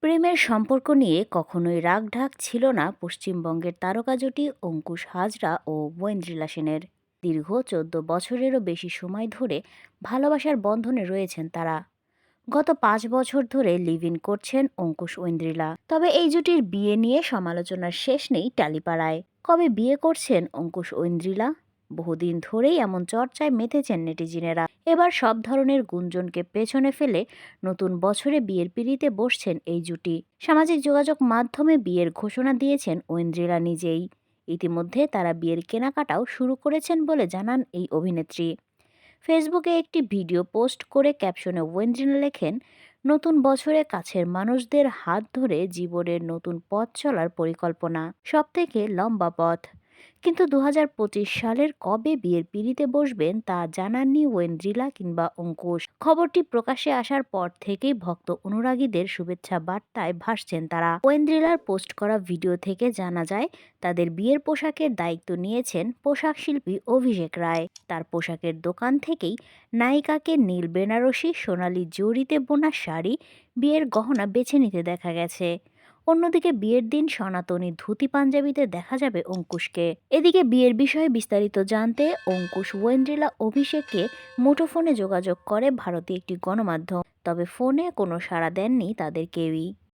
প্রেমের সম্পর্ক নিয়ে কখনোই রাগঢাক ছিল না পশ্চিমবঙ্গের তারকা জুটি অঙ্কুশ হাজরা ও ঐন্দ্রিলা সেনের। দীর্ঘ 14 বছরেরও বেশি সময় ধরে ভালোবাসার বন্ধনে রয়েছেন তারা। গত 5 বছর ধরে লিভ ইন করছেন অঙ্কুশ ঐন্দ্রিলা। তবে এই জুটির বিয়ে নিয়ে সমালোচনার শেষ নেই টালিপাড়ায়। কবে বিয়ে করছেন অঙ্কুশ ঐন্দ্রিলা? বহুদিন ধরেই এমন চর্চায় মেতেছেন নেটিজিনেরা। এবার সব ধরনের গুঞ্জনকে পেছনে ফেলে নতুন বছরে বিয়ের পিঁড়িতে বসছেন এই জুটি। সামাজিক যোগাযোগ মাধ্যমে বিয়ের ঘোষণা দিয়েছেন ঐন্দ্রিলা নিজেই। ইতিমধ্যে তারা বিয়ের কেনাকাটাও শুরু করেছেন বলে জানান এই অভিনেত্রী। ফেসবুকে একটি ভিডিও পোস্ট করে ক্যাপশনে ওয়েন্দ্রিলা লেখেন, নতুন বছরে কাছের মানুষদের হাত ধরে জীবনের নতুন পথ চলার পরিকল্পনা, সব থেকে লম্বা পথ। কিন্তু 2025 সালের কবে বিয়ের পিঁড়িতে বসবেন তা জানাননি ওয়েন্দ্রিলা কিংবা অঙ্কুশ। খবরটি প্রকাশ্যে আসার পর থেকেই ভক্ত অনুরাগীদের শুভেচ্ছা বার্তায় ভাসছেন তারা। ওয়েন্দ্রিলার পোস্ট করা ভিডিও থেকে জানা যায়, তাদের বিয়ের পোশাকের দায়িত্ব নিয়েছেন পোশাক শিল্পী অভিষেক রায়। তার পোশাকের দোকান থেকেই নায়িকাকে নীল বেনারসি সোনালি জড়িতে বোনা শাড়ি, বিয়ের গহনা বেছে নিতে দেখা গেছে। অন্যদিকে বিয়ের দিন সনাতনী ধুতি পাঞ্জাবিতে দেখা যাবে অঙ্কুশকে। এদিকে বিয়ের বিষয়ে বিস্তারিত জানতে অঙ্কুশ ওয়েন্দ্রিলা অভিষেককে মুঠোফোনে যোগাযোগ করে ভারতীয় একটি গণমাধ্যম, তবে ফোনে কোনো সাড়া দেননি তাদের কেউই।